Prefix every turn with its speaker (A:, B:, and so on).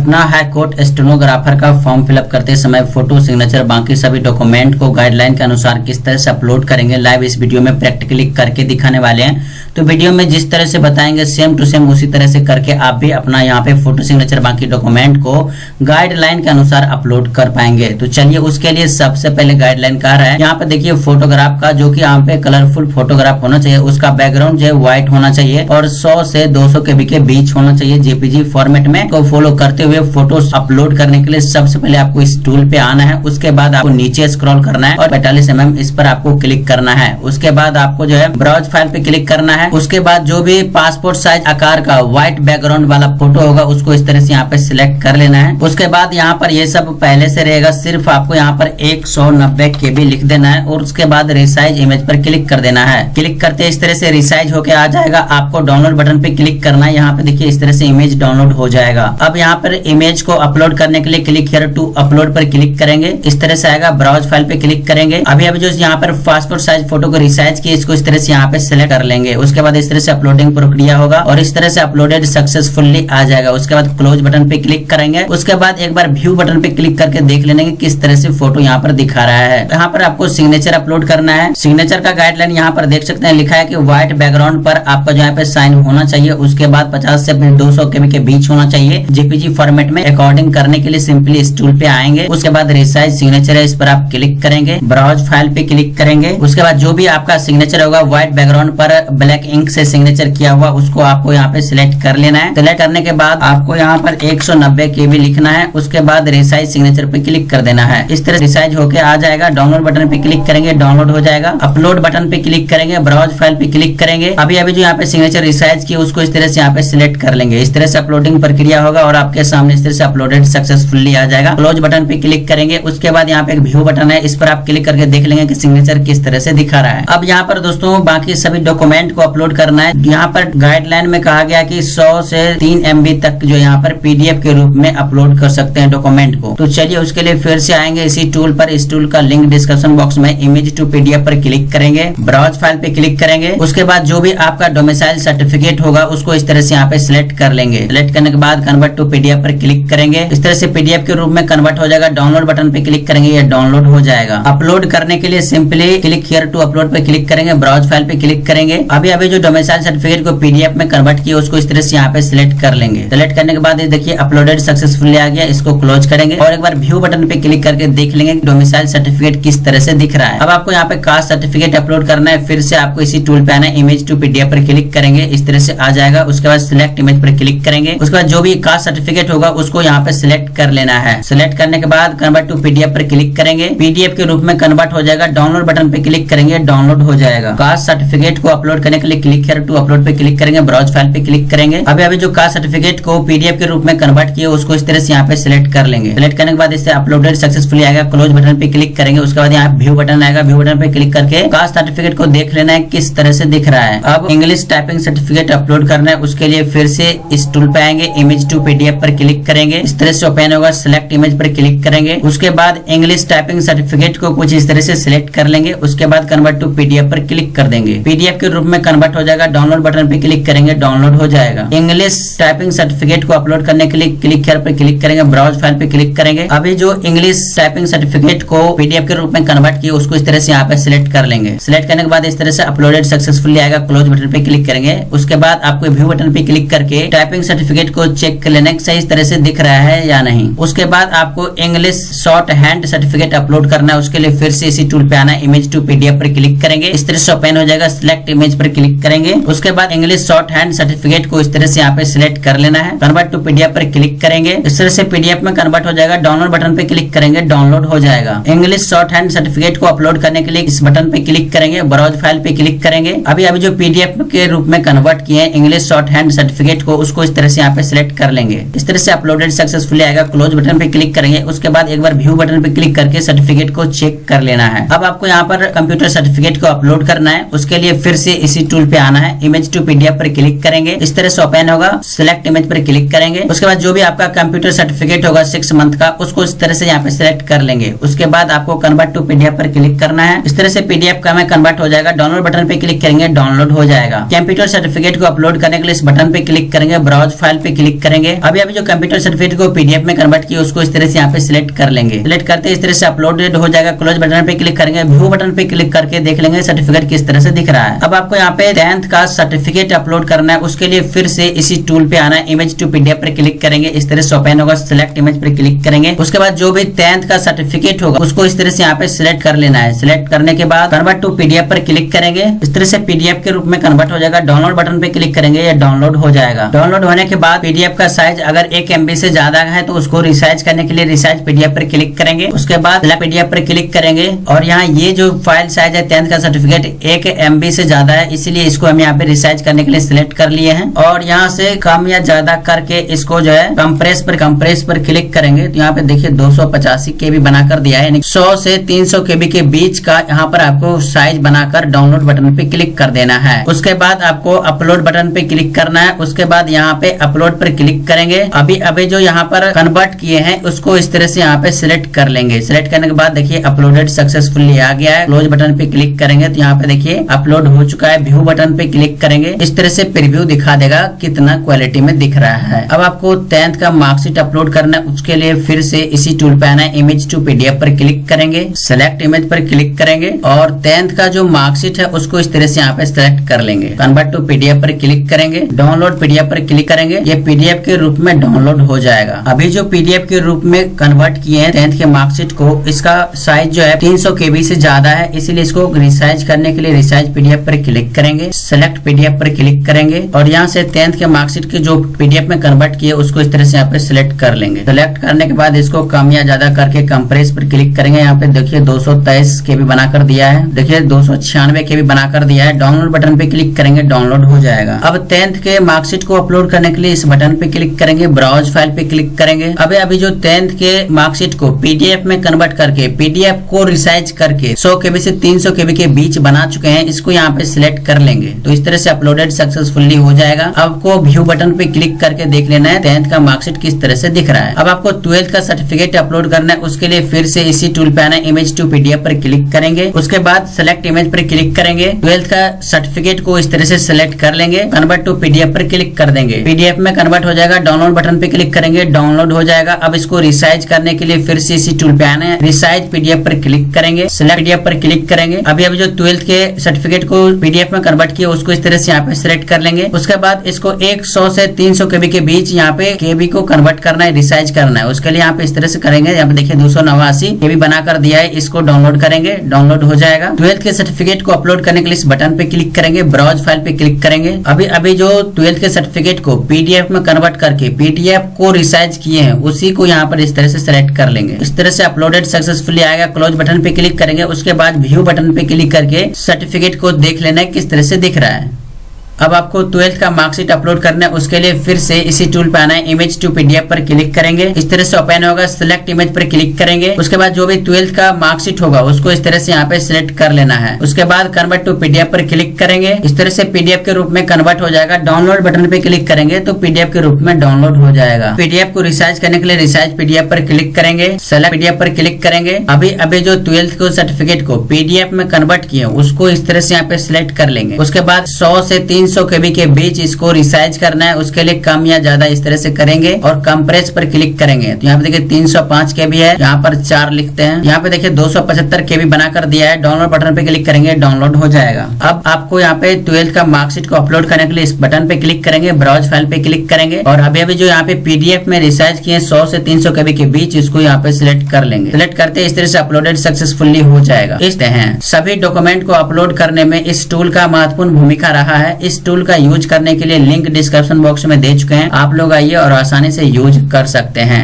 A: Patna high court stenographer का form fill up करते समय फोटो, सिग्नेचर, बाकी सभी डॉक्यूमेंट को गाइडलाइन के अनुसार किस तरह से अपलोड करेंगे, लाइव इस वीडियो में प्रैक्टिकली करके दिखाने वाले हैं। तो वीडियो में जिस तरह से बताएंगे सेम टू सेम उसी तरह से करके आप भी अपना यहाँ पे फोटो, सिग्नेचर, बाकी डॉक्यूमेंट को गाइडलाइन के अनुसार अपलोड कर पाएंगे। तो चलिए उसके लिए सबसे पहले गाइडलाइन कह रहा है, यहाँ पे देखिए फोटोग्राफ का, जो कि यहाँ पे कलरफुल फोटोग्राफ होना चाहिए, उसका बैकग्राउंड जो है व्हाइट होना चाहिए और 100 से 200 KB के बीच होना चाहिए जेपीजी फॉर्मेट में। को फॉलो करते हुए फोटो अपलोड करने के लिए सबसे पहले आपको इस टूल पे आना है, उसके बाद आपको नीचे स्क्रॉल करना है और 45 mm इस पर आपको क्लिक करना है। उसके बाद आपको जो है ब्राउज फाइल पे क्लिक करना है। उसके बाद जो भी पासपोर्ट साइज आकार का व्हाइट बैकग्राउंड वाला फोटो होगा उसको इस तरह से यहाँ पे सिलेक्ट कर लेना है। उसके बाद यहाँ पर ये सब पहले से रहेगा, सिर्फ आपको यहाँ पर 190 KB लिख देना है और उसके बाद रिसाइज इमेज पर क्लिक कर देना है। क्लिक करते इस तरह से रिसाइज होके आ जाएगा। आपको डाउनलोड बटन पे क्लिक करना है। यहाँ पे देखिए इस तरह से इमेज डाउनलोड हो जाएगा। अब यहाँ पर इमेज को अपलोड करने के लिए क्लिक हियर टू अपलोड पर क्लिक करेंगे, इस तरह से आएगा। ब्राउज फाइल पे क्लिक करेंगे। अभी जो यहाँ पर पासपोर्ट साइज फोटो को रिसाइज किए, इसको इस तरह से यहाँ पे सिलेक्ट कर लेंगे। उसके बाद इस तरह से अपलोडिंग प्रक्रिया होगा और इस तरह से अपलोडेड सक्सेसफुली आ जाएगा। उसके बाद क्लोज बटन पे क्लिक करेंगे। उसके बाद एक बार व्यू बटन पे क्लिक करके देख लेंगे किस तरह से फोटो यहाँ पर दिखा रहा है। यहाँ पर आपको सिग्नेचर अपलोड करना है। सिग्नेचर का गाइडलाइन यहाँ पर देख सकते हैं, लिखा है कि व्हाइट बैकग्राउंड पर आपका जो यहाँ पे साइन होना चाहिए। उसके बाद 50 से 200 KB के बीच होना चाहिए जेपीजी फॉर्मेट में। अकॉर्डिंग करने के लिए सिंपली इस टूल पे आएंगे। उसके बाद रिसाइज सिग्नेचर है, इस पर आप क्लिक करेंगे। ब्राउज फाइल पे क्लिक करेंगे। उसके बाद जो भी आपका सिग्नेचर होगा व्हाइट बैकग्राउंड पर ब्लैक इंक से सिग्नेचर किया हुआ, उसको आपको यहाँ पे सिलेक्ट कर लेना है। सिलेक्ट करने के बाद आपको यहाँ पर 190 KB लिखना है। उसके बाद रिसाइज सिग्नेचर पे क्लिक कर देना है। इस तरह रिसाइज होके आ जाएगा। डाउनलोड बटन पे क्लिक करेंगे, डाउनलोड हो जाएगा। अपलोड बटन पे क्लिक करेंगे, ब्राउज फाइल पे क्लिक करेंगे। अभी जो यहाँ पे सिग्नेचर रिसाइज किया उसको इस तरह से यहाँ पे सिलेक्ट कर लेंगे। इस तरह से अपलोडिंग प्रक्रिया होगा और आपके सामने इस तरह से अपलोडेड सक्सेसफुली आ जाएगा। क्लोज बटन पे क्लिक करेंगे। उसके बाद यहाँ पे एक व्यू बटन है, इस पर आप क्लिक करके देख लेंगे कि सिग्नेचर किस तरह से दिखा रहा है। अब यहाँ पर दोस्तों बाकी सभी डॉक्यूमेंट को अपलोड करना है। यहाँ पर गाइडलाइन में कहा गया कि 100 से 3 MB तक जो यहाँ पर PDF के रूप में अपलोड कर सकते हैं डॉक्यूमेंट को। तो चलिए उसके लिए फिर से आएंगे इसी टूल पर। इस टूल का लिंक डिस्क्रिप्शन बॉक्स में, इमेज टू PDF पर क्लिक करेंगे। ब्राउज फाइल पे क्लिक करेंगे। उसके बाद जो भी आपका डोमिसाइल सर्टिफिकेट होगा उसको इस तरह से यहाँ पे सिलेक्ट कर लेंगे। सिलेक्ट करने के बाद कन्वर्ट टू PDF पर क्लिक करेंगे। इस तरह से PDF के रूप में कन्वर्ट हो जाएगा। डाउनलोड बटन पे क्लिक करेंगे, ये डाउनलोड हो जाएगा। अपलोड करने के लिए simply click here to upload पे क्लिक करेंगे। ब्राउज फाइल पे क्लिक करेंगे। अभी जो डोमिसाइल सर्टिफिकेट को PDF में कन्वर्ट किया उसको इस तरह से यहाँ पे सिलेक्ट कर लेंगे। सिलेक्ट करने के बाद देखिए अपलोडेड सक्सेसफुली आ गया। इसको क्लोज करेंगे और एक बार व्यू बटन पे क्लिक करके देख लेंगे डोमिसाइल सर्टिफिकेट किस तरह से दिख रहा है। अब आपको यहाँ पे कास्ट सर्टिफिकेट अपलोड करना है। फिर से आपको इसी टूल पे आना है, इमेज टू PDF पर क्लिक करेंगे, इस तरह से आ जाएगा। उसके बाद सिलेक्ट इमेज पर क्लिक करेंगे। उसके बाद जो भी कास्ट सर्टिफिकेट होगा उसको यहाँ पे सिलेक्ट कर लेना है। सिलेक्ट करने के बाद कन्वर्ट टू PDF पर क्लिक करेंगे। PDF के रूप में कन्वर्ट हो जाएगा। डाउनलोड बटन पे क्लिक करेंगे, डाउनलोड हो जाएगा। कास्ट सर्टिफिकेट को अपलोड करने के लिए क्लिक हियर टू अपलोड पे क्लिक करेंगे। ब्राउज फाइल पे क्लिक करेंगे। अभी जो कास्ट सर्टिफिकेट को PDF के रूप में कन्वर्ट किया उसको इस तरह से यहाँ पे सिलेक्ट कर लेंगे। सिलेक्ट करने के बाद इससे अपलोडेड सक्सेसफुली आएगा। क्लोज बटन पे क्लिक करेंगे। उसके बाद यहाँ व्यू बटन आएगा। व्यू बटन पे क्लिक करके कास्ट सर्टिफिकेट को देख लेना है किस तरह से दिख रहा है। अब इंग्लिश टाइपिंग सर्टिफिकेट अपलोड करना है। उसके लिए फिर से इस टूल पे आएंगे, इमेज टू PDF पर क्लिक करेंगे। इस तरह से ओपन होगा। सिलेक्ट इमेज पर क्लिक करेंगे। उसके बाद इंग्लिश टाइपिंग सर्टिफिकेट को कुछ इस तरह से सिलेक्ट कर लेंगे। उसके बाद कन्वर्ट टू PDF पर क्लिक कर देंगे। PDF के रूप में कन्वर्ट हो जाएगा। डाउनलोड बटन पे क्लिक करेंगे, डाउनलोड हो जाएगा। इंग्लिश टाइपिंग सर्टिफिकेट को अपलोड करने के लिए क्लिक हियर पर क्लिक करेंगे। ब्राउज फाइल पे क्लिक करेंगे। अभी जो इंग्लिश टाइपिंग सर्टिफिकेट को PDF के रूप में कन्वर्ट किया उसको इस तरह से यहाँ पे सिलेक्ट कर लेंगे। सिलेक्ट करने के बाद इस तरह से अपलोडेड सक्सेसफुली आएगा। क्लोज बटन पे क्लिक करेंगे। उसके बाद आपको व्यू बटन पे क्लिक करके टाइपिंग सर्टिफिकेट को चेक कर लेना सही इस तरह से दिख रहा है या नहीं। उसके बाद आपको English short hand certificate upload करना है। उसके लिए फिर से इसी टूल पे आना है, इमेज टू PDF पर क्लिक करेंगे। इस तरह से ओपन हो जाएगा। सिलेक्ट इमेज पर क्लिक करेंगे। उसके बाद इंग्लिश शॉर्ट हैंड सर्टिफिकेट को इस तरह से यहाँ पे सिलेक्ट कर लेना है। कन्वर्ट टू PDF पर क्लिक करेंगे। इस तरह से PDF में कन्वर्ट हो जाएगा। डाउनलोड बटन पे क्लिक करेंगे, डाउनलोड हो जाएगा। इंग्लिश शॉर्ट हैंड सर्टिफिकेट को अपलोड करने के लिए इस बटन पे क्लिक करेंगे। ब्राउज फाइल पे क्लिक करेंगे। अभी जो PDF के रूप में कन्वर्ट किए इंग्लिश शॉर्ट हैंड सर्टिफिकेट को उसको इस तरह से यहाँ पे सिलेक्ट कर लेंगे। इस तरह से अपलोडेड सक्सेसफुली आएगा। क्लोज बटन पे क्लिक करेंगे। उसके बाद एक बार व्यू बटन पे क्लिक करके सर्टिफिकेट को चेक कर लेना है। अब आपको यहाँ पर कंप्यूटर सर्टिफिकेट को अपलोड करना है। उसके लिए फिर से इसी टूल पे आना है, इमेज टू पीडीएफ पर क्लिक करेंगे, इस तरह से ओपन होगा, सिलेक्ट इमेज पर क्लिक करेंगे। उसके बाद जो भी आपका कंप्यूटर सर्टिफिकेट होगा 6 मंथ का, उसको इस तरह से यहाँ पे सिलेक्ट कर लेंगे। उसके बाद आपको कन्वर्ट टू पीडीएफ पर क्लिक करना है, इस तरह से पीडीएफ का में कन्वर्ट हो जाएगा। डाउनलोड बटन पे क्लिक करेंगे, डाउनलोड हो जाएगा। कंप्यूटर सर्टिफिकेट को अपलोड करने के लिए इस बटन पे क्लिक करेंगे, ब्राउज फाइल पे क्लिक करेंगे। अभी जो कंप्यूटर सर्टिफिकेट को पीडीएफ में कन्वर्ट किया उसको इस तरह से यहाँ पे सिलेक्ट कर लेंगे। सिलेक्ट करते इस तरह से अपलोडेड हो जाएगा। क्लोज बटन पे क्लिक करेंगे, व्यू बटन पे क्लिक करके देख लेंगे सर्टिफिकेट किस तरह से दिख रहा है। अब आपको यहाँ पे 10th का सर्टिफिकेट अपलोड करना है, उसके लिए फिर से इसी टूल पे आना है, इमेज टू पीडीएफ पर क्लिक करेंगे, इस तरह से ओपन होगा, सिलेक्ट इमेज पर क्लिक करेंगे। उसके बाद जो भी 10th का सर्टिफिकेट होगा उसको इस तरह से यहाँ पे सिलेक्ट कर लेना है। सिलेक्ट करने के बाद कन्वर्ट टू पीडीएफ पर क्लिक करेंगे, इस तरह से पीडीएफ के रूप में कन्वर्ट हो जाएगा। डाउनलोड बटन पे क्लिक करेंगे, ये डाउनलोड हो जाएगा। डाउनलोड होने के बाद पीडीएफ का साइज अगर 1 MB से ज्यादा है तो उसको रिसाइज करने के लिए रिसाइज पीडीएफ पर क्लिक करेंगे। उसके बाद पीडीएफ पर क्लिक करेंगे और यहाँ ये जो फाइल साइज है 10th का सर्टिफिकेट 1 MB से ज्यादा है, इसीलिए इसको हम यहाँ पे रिसाइज करने के लिए सिलेक्ट कर लिए हैं। और यहाँ से कम या ज्यादा करके इसको जो है कंप्रेस पर क्लिक करेंगे तो यहाँ पे देखिए 285 KB बनाकर दिया है, 100 से 300 KB के बीच का यहाँ पर आपको साइज बनाकर डाउनलोड बटन पे क्लिक कर देना है। उसके बाद आपको अपलोड बटन पे क्लिक करना है। उसके बाद यहाँ पे अपलोड पर क्लिक करेंगे। अभी जो यहाँ पर कन्वर्ट किए हैं उसको इस तरह से यहाँ पे सिलेक्ट कर लेंगे। सिलेक्ट करने के बाद देखिए अपलोडेड सक्सेसफुली आ गया है। क्लोज बटन पे क्लिक करेंगे तो यहाँ पे देखिए अपलोड हो चुका है। व्यू बटन पे क्लिक करेंगे, इस तरह से प्रीव्यू दिखा देगा कितना क्वालिटी में दिख रहा है। अब आपको 10th का मार्कशीट अपलोड करना है, उसके लिए फिर से इसी टूल पे आना है, इमेज टू पीडीएफ पर क्लिक करेंगे, सिलेक्ट इमेज पर क्लिक करेंगे और 10th का जो मार्कशीट है उसको इस तरह से यहाँ पे सिलेक्ट कर लेंगे। कन्वर्ट टू पीडीएफ पर क्लिक करेंगे, डाउनलोड पीडीएफ पर क्लिक करेंगे, ये पीडीएफ के रूप में डाउनलोड हो जाएगा। अभी जो पीडीएफ के रूप में कन्वर्ट किए हैं 10th के मार्कशीट को, इसका साइज जो है 300 KB से ज्यादा है, इसीलिए इसको रिसाइज करने के लिए रिसाइज पीडीएफ पर क्लिक करेंगे, सिलेक्ट पीडीएफ पर क्लिक करेंगे और यहाँ से 10th के मार्कशीट के जो पीडीएफ में कन्वर्ट किए उसको इस तरह से यहाँ पे सिलेक्ट कर लेंगे। सिलेक्ट करने के बाद इसको कम या ज्यादा करके कंप्रेस पर क्लिक करेंगे। यहाँ पे देखिए 223 KB बनाकर दिया है, देखिए 296 KB बनाकर दिया है। डाउनलोड बटन पे क्लिक करेंगे, डाउनलोड हो जाएगा। अब 10th के मार्कशीट को अपलोड करने के लिए इस बटन पे क्लिक करेंगे, ब्राउज फाइल पे क्लिक करेंगे। अभी जो 10th के मार्कशीट को पीडीएफ में कन्वर्ट करके पीडीएफ को रिसाइज करके 100 KB से 300 KB के बीच बना चुके हैं, इसको यहाँ पे सिलेक्ट कर लेंगे तो इस तरह से अपलोडेड सक्सेसफुली हो जाएगा। आपको व्यू बटन पे क्लिक करके देख लेना है 10th का मार्कशीट किस तरह से दिख रहा है। अब आपको 12th का सर्टिफिकेट अपलोड करना है, उसके लिए फिर से इसी टूल पे आना है, इमेज टू पीडीएफ पर क्लिक करेंगे। उसके बाद सिलेक्ट इमेज पर क्लिक करेंगे। 12th का सर्टिफिकेट को इस तरह से सिलेक्ट कर लेंगे, कन्वर्ट टू पीडीएफ पर क्लिक कर देंगे, पीडीएफ में कन्वर्ट हो जाएगा। डाउनलोड बटन पे क्लिक करेंगे, डाउनलोड हो जाएगा। अब इसको रिसाइज करने के लिए फिर से इसी टूल पे आना है, रिसाइज पीडीएफ पर क्लिक करेंगे, सिलेक्ट पीडीएफ पर क्लिक करेंगे। अभी जो 12th के सर्टिफिकेट को पीडीएफ में कन्वर्ट किया उसको इस तरह से यहाँ पे सिलेक्ट कर लेंगे। उसके बाद इसको 100 से 300 KB के बीच यहाँ पे KB को कन्वर्ट करना है, रिसाइज करना है। उसके लिए यहाँ पे इस तरह से करेंगे, यहाँ पे देखिए 289 KB बनाकर दिया है, इसको डाउनलोड करेंगे, डाउनलोड हो जाएगा। 12th के सर्टिफिकेट को अपलोड करने के लिए इस बटन पे क्लिक करेंगे, ब्राउज फाइल पे क्लिक करेंगे। अभी जो 12th के सर्टिफिकेट को पीडीएफ में कन्वर्ट करके पीडीएफ को रिसाइज किए हैं उसी को यहाँ पर इस तरह से सिलेक्ट कर लेंगे। इस तरह से अपलोडेड सक्सेसफुली आएगा। क्लोज बटन पे क्लिक करेंगे, उसके बाद व्यू बटन पे क्लिक करके सर्टिफिकेट को देख लेना है किस तरह से दिख रहा है। अब आपको 12th का मार्कशीट अपलोड करना है, उसके लिए फिर से इसी टूल पे आना है, इमेज टू पीडीएफ पर क्लिक करेंगे, इस तरह से ओपन होगा। सिलेक्ट इमेज पर क्लिक करेंगे। उसके बाद जो भी 12th का मार्कशीट होगा उसको इस तरह से यहाँ पे सिलेक्ट कर लेना है। उसके बाद कन्वर्ट टू पीडीएफ पर क्लिक करेंगे, इस तरह से पीडीएफ के रूप में कन्वर्ट हो जाएगा। डाउनलोड बटन पे क्लिक करेंगे तो पीडीएफ के रूप में डाउनलोड हो जाएगा। पीडीएफ को रिसाइज करने के लिए रिसाइज पीडीएफ पर क्लिक करेंगे, सेलेक्ट पीडीएफ पर क्लिक करेंगे। अभी जो 12th को सर्टिफिकेट को पीडीएफ में कन्वर्ट किए उसको इस तरह से यहाँ पे सिलेक्ट कर लेंगे। उसके बाद 100 से 300 KB के बीच इसको रिसाइज करना है, उसके लिए कम या ज्यादा इस तरह से करेंगे और कंप्रेस पर क्लिक करेंगे तो यहाँ पे देखिए 305 KB है, यहाँ पर 4 लिखते हैं। यहाँ पे देखिए 275 KB बनाकर दिया है। डाउनलोड बटन पे क्लिक करेंगे, डाउनलोड हो जाएगा। अब आपको यहाँ पे 12th का मार्कशीट को अपलोड करने के लिए इस बटन पे क्लिक करेंगे, ब्राउज फाइल पे क्लिक करेंगे और अभी जो यहाँ पे पीडीएफ में रिसाइज किए 100 से 300 KB के बीच इसको यहाँ पे सिलेक्ट कर लेंगे। सिलेक्ट करते इस तरह से अपलोडेड सक्सेसफुली हो जाएगा। इस तरह सभी डॉक्यूमेंट को अपलोड करने में इस टूल का महत्वपूर्ण भूमिका रहा है। इस टूल का यूज करने के लिए लिंक डिस्क्रिप्शन बॉक्स में दे चुके हैं, आप लोग आइए और आसानी से यूज कर सकते हैं।